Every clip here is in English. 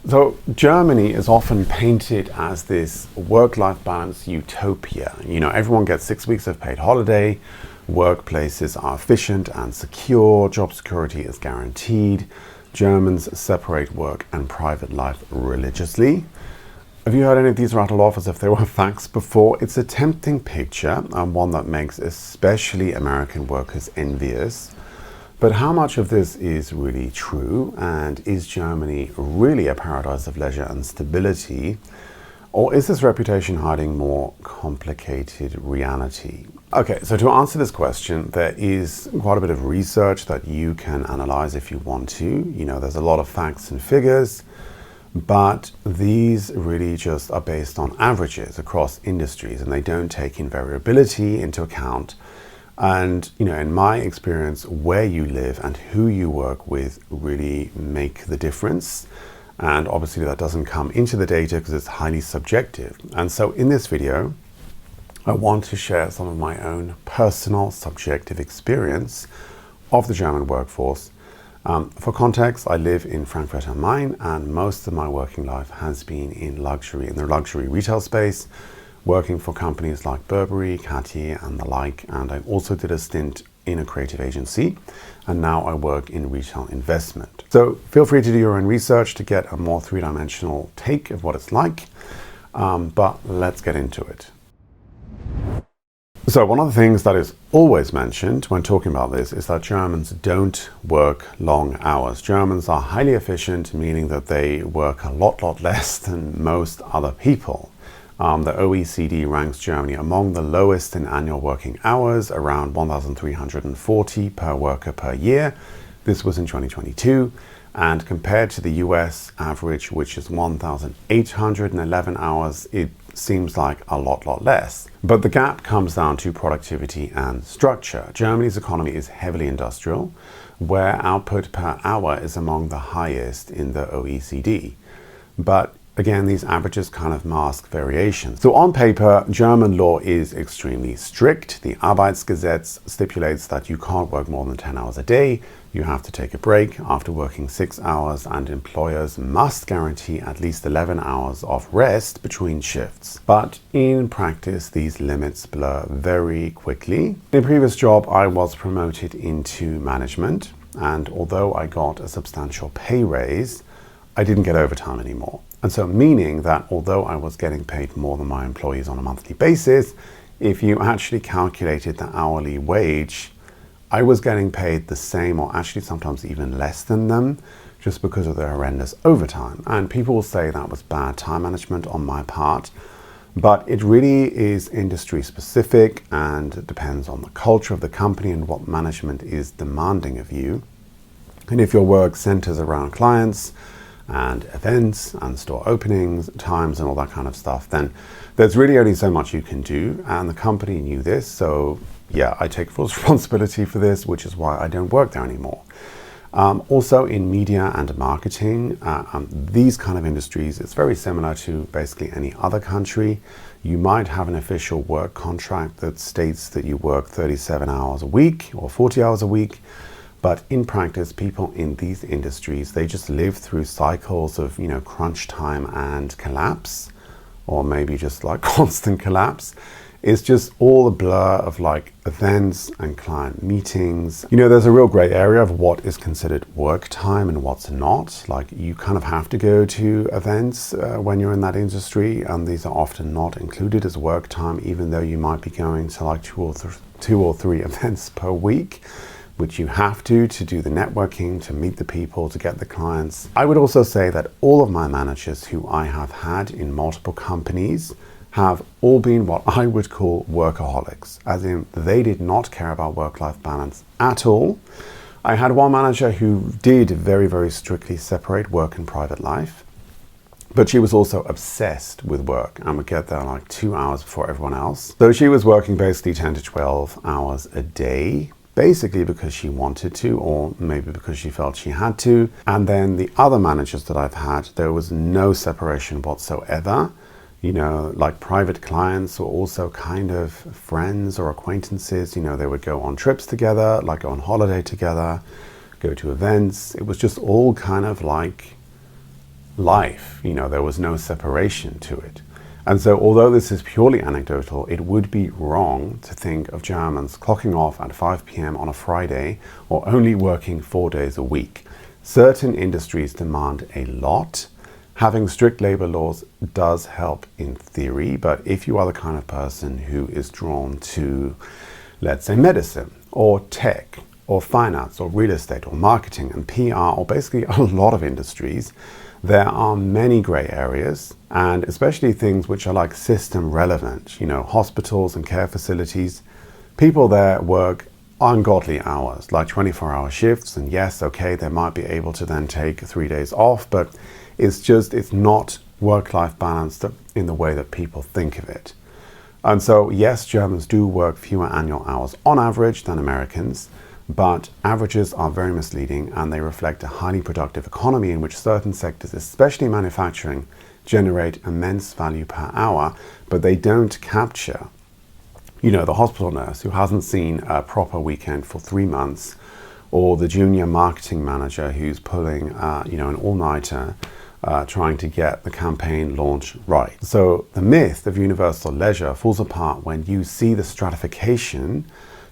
So Germany is often painted as this work-life balance utopia. Everyone gets 6 weeks of paid holiday, workplaces are efficient and secure, job security is guaranteed, Germans separate work and private life religiously. Have you heard any of these rattled off as if they were facts before? It's a tempting picture and one that makes especially American workers envious. But how much of this is really true, and is Germany really a paradise of leisure and stability, or is this reputation hiding more complicated reality? Okay, so to answer this question, there is quite a bit of research that you can analyze if you want to. There's a lot of facts and figures, but these really just are based on averages across industries, and they don't take in variability into account. And, in my experience, where you live and who you work with really make the difference. And obviously that doesn't come into the data because it's highly subjective. And so in this video, I want to share some of my own personal subjective experience of the German workforce. For context, I live in Frankfurt am Main, and most of my working life has been in the luxury retail space, working for companies like Burberry, Cartier and the like, and I also did a stint in a creative agency, and now I work in retail investment. So feel free to do your own research to get a more three-dimensional take of what it's like, but let's get into it. So one of the things that is always mentioned when talking about this is that Germans don't work long hours. Germans are highly efficient, meaning that they work a lot less than most other people. The OECD ranks Germany among the lowest in annual working hours, around 1,340 per worker per year. This was in 2022. And compared to the US average, which is 1,811 hours, it seems like a lot less. But the gap comes down to productivity and structure. Germany's economy is heavily industrial, where output per hour is among the highest in the OECD. But again, these averages kind of mask variation. So on paper, German law is extremely strict. The Arbeitsgesetz stipulates that you can't work more than 10 hours a day. You have to take a break after working 6 hours, and employers must guarantee at least 11 hours of rest between shifts. But in practice, these limits blur very quickly. In a previous job, I was promoted into management, and although I got a substantial pay raise, I didn't get overtime anymore. And so meaning that although I was getting paid more than my employees on a monthly basis, if you actually calculated the hourly wage, I was getting paid the same, or actually sometimes even less than them, just because of the horrendous overtime. And people will say that was bad time management on my part, but it really is industry specific and it depends on the culture of the company and what management is demanding of you. And if your work centers around clients and events and store openings, times and all that kind of stuff, then there's really only so much you can do. And the company knew this. So yeah, I take full responsibility for this, which is why I don't work there anymore. Also in media and marketing, these kind of industries, it's very similar to basically any other country. You might have an official work contract that states that you work 37 hours a week or 40 hours a week. But in practice, people in these industries, they just live through cycles of, crunch time and collapse, or maybe just like constant collapse. It's just all a blur of like events and client meetings. There's a real gray area of what is considered work time and what's not. Like you kind of have to go to events when you're in that industry, and these are often not included as work time, even though you might be going to like two or three events per week, which you have to do the networking, to meet the people, to get the clients. I would also say that all of my managers who I have had in multiple companies have all been what I would call workaholics, as in they did not care about work-life balance at all. I had one manager who did very strictly separate work and private life, but she was also obsessed with work and would get there like 2 hours before everyone else. So she was working basically 10 to 12 hours a day, basically because she wanted to, or maybe because she felt she had to. And then the other managers that I've had, there was no separation whatsoever. Like private clients were also kind of friends or acquaintances. They would go on trips together, like go on holiday together, go to events. It was just all kind of like life. There was no separation to it. And so although this is purely anecdotal, it would be wrong to think of Germans clocking off at 5 p.m. on a Friday or only working 4 days a week. Certain industries demand a lot. Having strict labor laws does help in theory, but if you are the kind of person who is drawn to, let's say, medicine or tech or finance or real estate or marketing and PR or basically a lot of industries, there are many gray areas, and especially things which are like system relevant, hospitals and care facilities. People there work ungodly hours, like 24-hour shifts, and yes, okay, they might be able to then take 3 days off, but it's not work-life balance in the way that people think of it. And so, yes, Germans do work fewer annual hours on average than Americans, but averages are very misleading and they reflect a highly productive economy in which certain sectors, especially manufacturing, generate immense value per hour, but they don't capture, the hospital nurse who hasn't seen a proper weekend for 3 months, or the junior marketing manager who's pulling, an all-nighter trying to get the campaign launch right. So the myth of universal leisure falls apart when you see the stratification.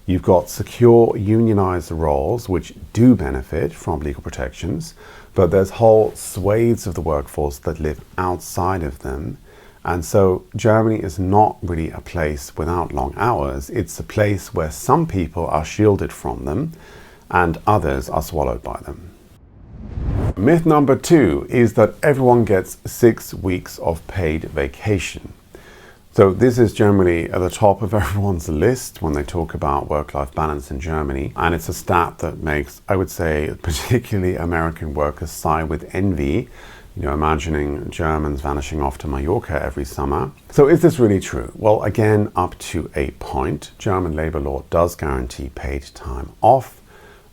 You've got secure unionized roles which do benefit from legal protections, but there's whole swathes of the workforce that live outside of them. And so Germany is not really a place without long hours. It's a place where some people are shielded from them and others are swallowed by them. Myth number 2 is that everyone gets 6 weeks of paid vacation. So this is generally at the top of everyone's list when they talk about work-life balance in Germany. And it's a stat that makes, I would say, particularly American workers sigh with envy, imagining Germans vanishing off to Mallorca every summer. So is this really true? Well, again, up to a point. German labor law does guarantee paid time off,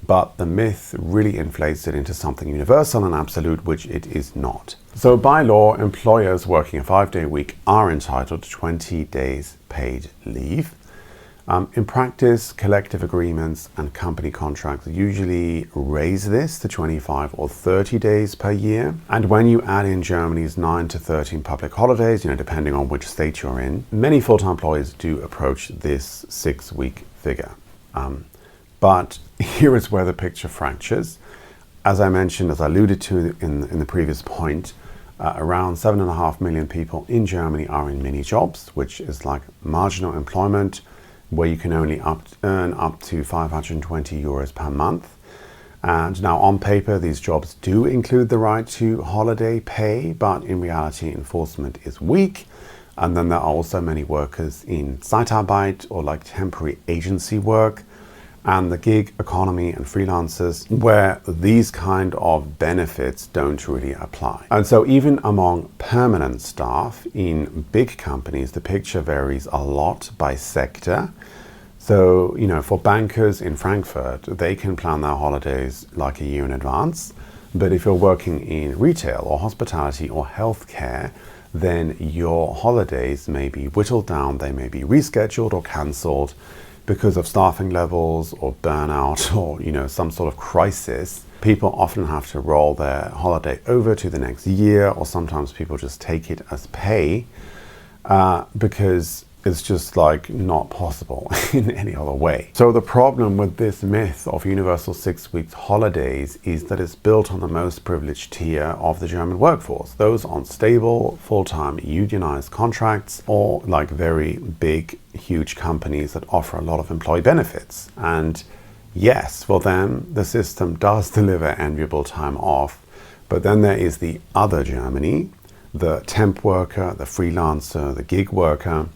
but the myth really inflates it into something universal and absolute, which it is not. So by law, employers working a 5-day week are entitled to 20 days paid leave. In practice, collective agreements and company contracts usually raise this to 25 or 30 days per year. And when you add in Germany's 9 to 13 public holidays, depending on which state you're in, many full-time employees do approach this 6-week figure. But here is where the picture fractures. As I mentioned, as I alluded to in the previous point, around 7.5 million people in Germany are in mini jobs, which is like marginal employment, where you can only earn up to 520 euros per month. And now on paper, these jobs do include the right to holiday pay, but in reality, enforcement is weak. And then there are also many workers in Zeitarbeit or like temporary agency work, and the gig economy and freelancers, where these kind of benefits don't really apply. And so even among permanent staff in big companies, the picture varies a lot by sector. So, for bankers in Frankfurt, they can plan their holidays like a year in advance. But if you're working in retail or hospitality or healthcare, then your holidays may be whittled down, they may be rescheduled or cancelled because of staffing levels or burnout or some sort of crisis. People often have to roll their holiday over to the next year, or sometimes people just take it as pay because it's just like not possible in any other way. So the problem with this myth of universal 6 weeks holidays is that it's built on the most privileged tier of the German workforce, those on stable, full-time unionized contracts, or like very big, huge companies that offer a lot of employee benefits. And yes, for them, the system does deliver enviable time off, but then there is the other Germany, the temp worker, the freelancer, the gig worker.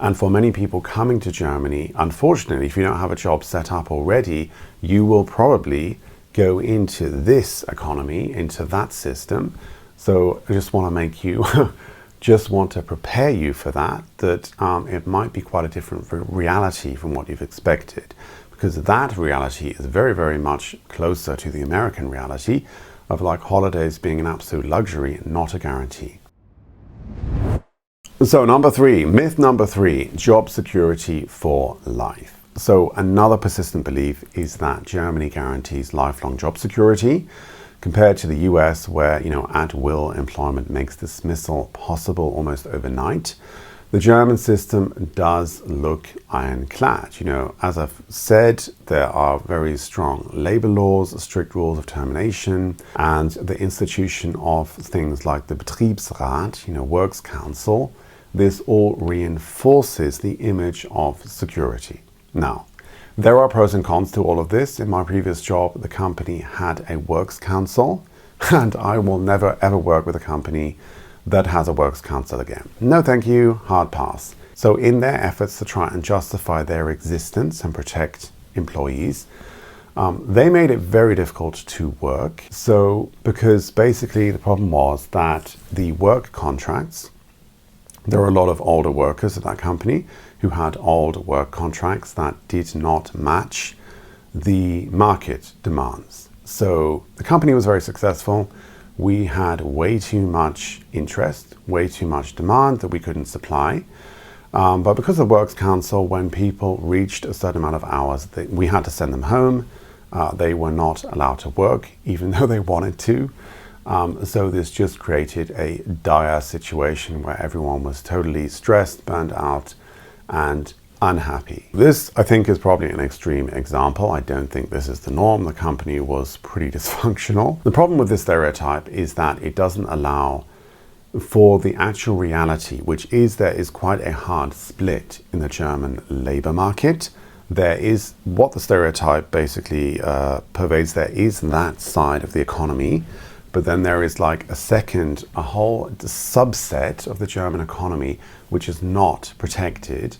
And for many people coming to Germany, unfortunately, if you don't have a job set up already, you will probably go into this economy, into that system. So I just want to make you, just want to prepare you for that it might be quite a different reality from what you've expected. Because that reality is very, very much closer to the American reality of like holidays being an absolute luxury, not a guarantee. So myth number three, job security for life. So another persistent belief is that Germany guarantees lifelong job security. compared to the US, where, at-will employment makes dismissal possible almost overnight. The German system does look ironclad. As I've said, there are very strong labor laws, strict rules of termination, and the institution of things like the Betriebsrat, works council. This all reinforces the image of security. Now, there are pros and cons to all of this. In my previous job, the company had a works council, and I will never ever work with a company that has a works council again. No thank you, hard pass. So in their efforts to try and justify their existence and protect employees, they made it very difficult to work. So because basically the problem was that the work contracts, there were a lot of older workers at that company who had old work contracts that did not match the market demands. So the company was very successful. We had way too much interest, way too much demand that we couldn't supply. But because of the Works Council, when people reached a certain amount of hours, we had to send them home. They were not allowed to work, even though they wanted to. So this just created a dire situation where everyone was totally stressed, burned out, and unhappy. This, I think, is probably an extreme example. I don't think this is the norm. The company was pretty dysfunctional. The problem with this stereotype is that it doesn't allow for the actual reality, which is there is quite a hard split in the German labor market. There is what the stereotype basically pervades. There is that side of the economy, but then there is like a whole subset of the German economy which is not protected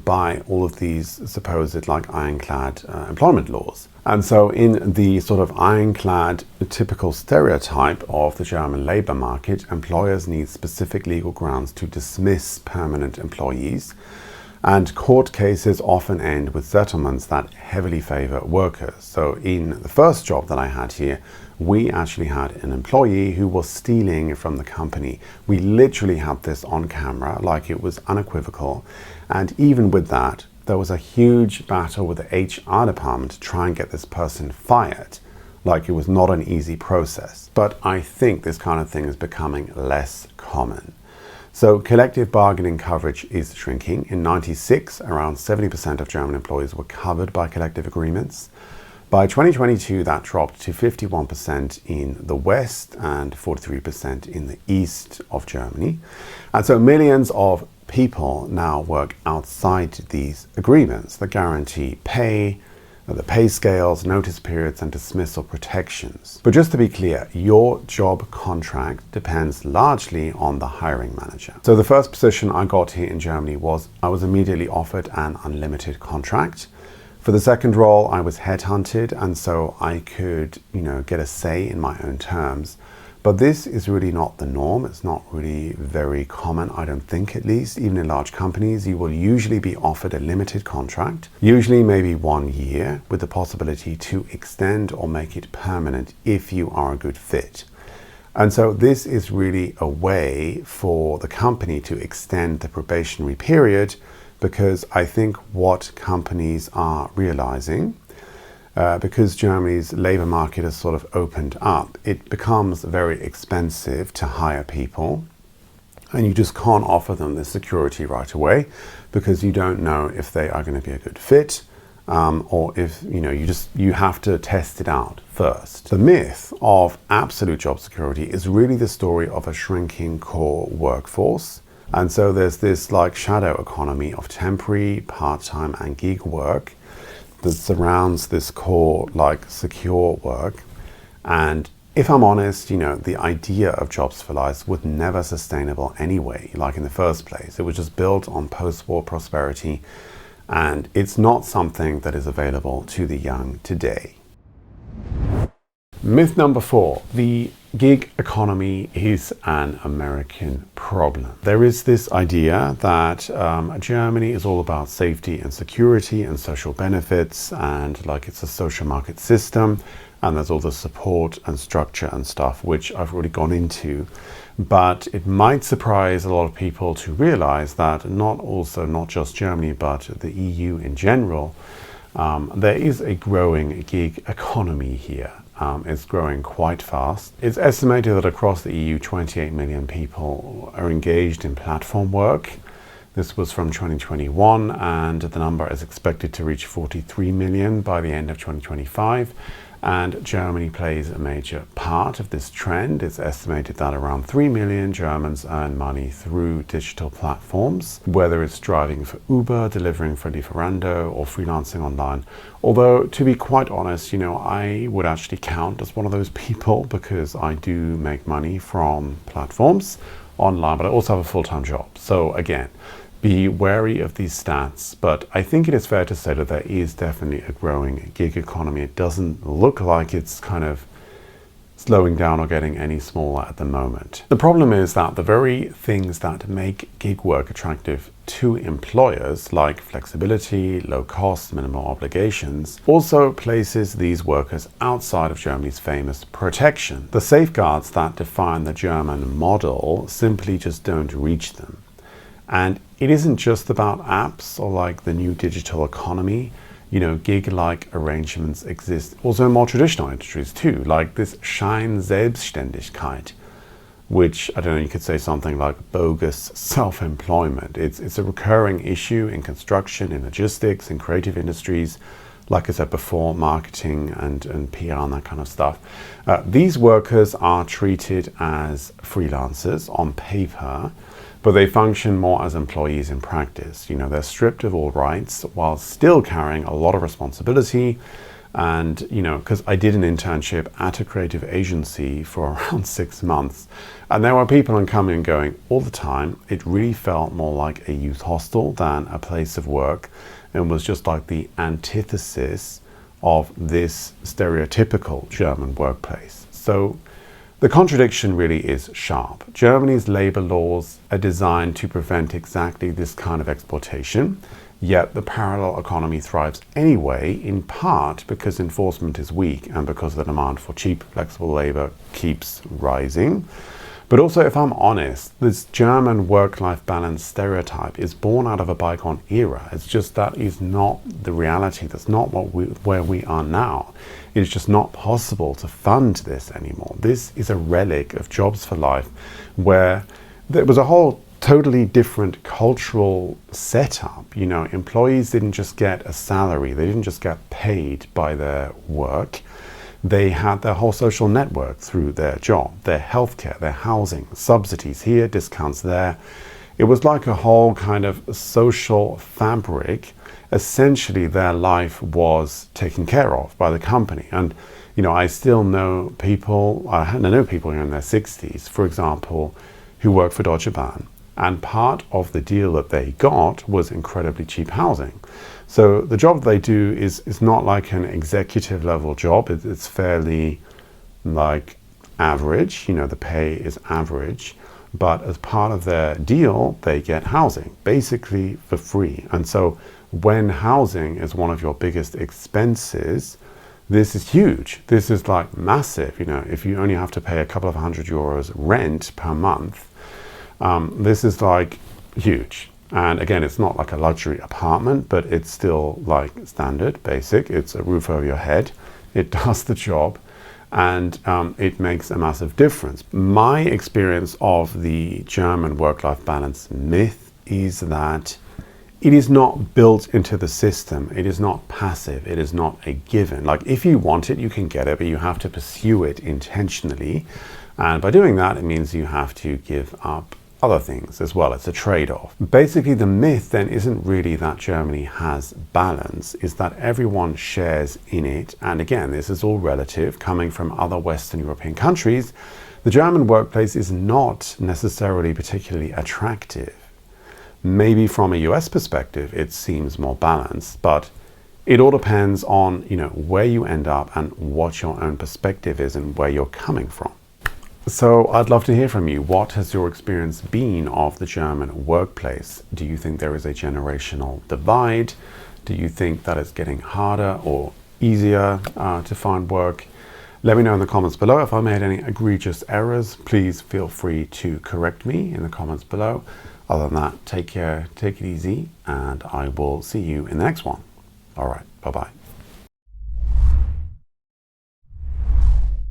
by all of these supposed ironclad employment laws. And so in the sort of ironclad typical stereotype of the German labor market, employers need specific legal grounds to dismiss permanent employees, and court cases often end with settlements that heavily favor workers. So in the first job that I had here, we actually had an employee who was stealing from the company. We literally had this on camera, it was unequivocal. And even with that, there was a huge battle with the HR department to try and get this person fired. It was not an easy process. But I think this kind of thing is becoming less common. So collective bargaining coverage is shrinking. In '96, around 70% of German employees were covered by collective agreements. By 2022, that dropped to 51% in the West and 43% in the East of Germany. And so millions of people now work outside these agreements that guarantee pay, the pay scales, notice periods, and dismissal protections. But just to be clear, your job contract depends largely on the hiring manager. So the first position I got here in Germany I was immediately offered an unlimited contract. For the second role, I was headhunted, and so I could, get a say in my own terms. But this is really not the norm. It's not really very common, I don't think, at least. Even in large companies, you will usually be offered a limited contract, usually maybe 1 year, with the possibility to extend or make it permanent if you are a good fit. And so this is really a way for the company to extend the probationary period, because I think what companies are realizing, because Germany's labor market has sort of opened up, it becomes very expensive to hire people, and you just can't offer them the security right away because you don't know if they are going to be a good fit, or if you have to test it out first. The myth of absolute job security is really the story of a shrinking core workforce. And so there's this shadow economy of temporary, part-time, and gig work that surrounds this core secure work. And if I'm honest, the idea of jobs for life was never sustainable anyway, in the first place. It was just built on post-war prosperity, and it's not something that is available to the young today. Myth number 4, the gig economy is an American problem. There is this idea that Germany is all about safety and security and social benefits, and it's a social market system, and there's all the support and structure and stuff, which I've already gone into. But it might surprise a lot of people to realize that not just Germany, but the EU in general, there is a growing gig economy here. is growing quite fast. It's estimated that across the EU, 28 million people are engaged in platform work. This was from 2021, and the number is expected to reach 43 million by the end of 2025. And Germany plays a major part of this trend. It's estimated that around 3 million Germans earn money through digital platforms, whether it's driving for Uber, delivering for Lieferando, or freelancing online. Although, to be quite honest, I would actually count as one of those people because I do make money from platforms online, but I also have a full-time job. So again, be wary of these stats, but I think it is fair to say that there is definitely a growing gig economy. It doesn't look like it's kind of slowing down or getting any smaller at the moment. The problem is that the very things that make gig work attractive to employers, like flexibility, low cost, minimal obligations, also places these workers outside of Germany's famous protection. The safeguards that define the German model simply just don't reach them. And it isn't just about apps or like the new digital economy. Gig-like arrangements exist also in more traditional industries too, like this Scheinselbstständigkeit, which, I don't know, you could say something like bogus self-employment. It's a recurring issue in construction, in logistics, in creative industries, like I said before, marketing and PR and that kind of stuff. These workers are treated as freelancers on paper, but they function more as employees in practice. They're stripped of all rights while still carrying a lot of responsibility. And, because I did an internship at a creative agency for around 6 months, and there were people coming and going all the time. It really felt more like a youth hostel than a place of work, and was just like the antithesis of this stereotypical German workplace. So the contradiction really is sharp. Germany's labor laws are designed to prevent exactly this kind of exploitation, yet the parallel economy thrives anyway, in part because enforcement is weak and because the demand for cheap, flexible labor keeps rising. But also, if I'm honest, this German work-life balance stereotype is born out of a bygone era. It's just that is not the reality. That's not where we are now. It's just not possible to fund this anymore. This is a relic of Jobs for Life, where there was a whole totally different cultural setup. Employees didn't just get a salary. They didn't just get paid by their work. They had their whole social network through their job, their healthcare, their housing, subsidies here, discounts there. It was like a whole kind of social fabric. Essentially, their life was taken care of by the company. And, I still know people, I know people in their 60s, for example, who work for Deutsche Bahn. And part of the deal that they got was incredibly cheap housing. So the job they do is not like an executive level job. It's fairly like average, the pay is average. But as part of their deal, they get housing, basically for free. And so when housing is one of your biggest expenses, this is huge. This is like massive. If you only have to pay a couple of €100 rent per month, this is like huge. And again, it's not like a luxury apartment, but it's still like standard, basic. It's a roof over your head. It does the job, and it makes a massive difference. My experience of the German work-life balance myth is that it is not built into the system. It is not passive. It is not a given. Like, if you want it, you can get it, but you have to pursue it intentionally. And by doing that, it means you have to give up other things as well. It's a trade-off. Basically, the myth then isn't really that Germany has balance, is that everyone shares in it. And again, this is all relative. Coming from other Western European countries, the German workplace is not necessarily particularly attractive. Maybe from a US perspective, it seems more balanced, but it all depends on, where you end up and what your own perspective is and where you're coming from. So I'd love to hear from you. What has your experience been of the German workplace? Do you think there is a generational divide? Do you think that it's getting harder or easier to find work? Let me know in the comments below. If I made any egregious errors, please feel free to correct me in the comments below. Other than that, take care, take it easy, and I will see you in the next one. All right, bye-bye.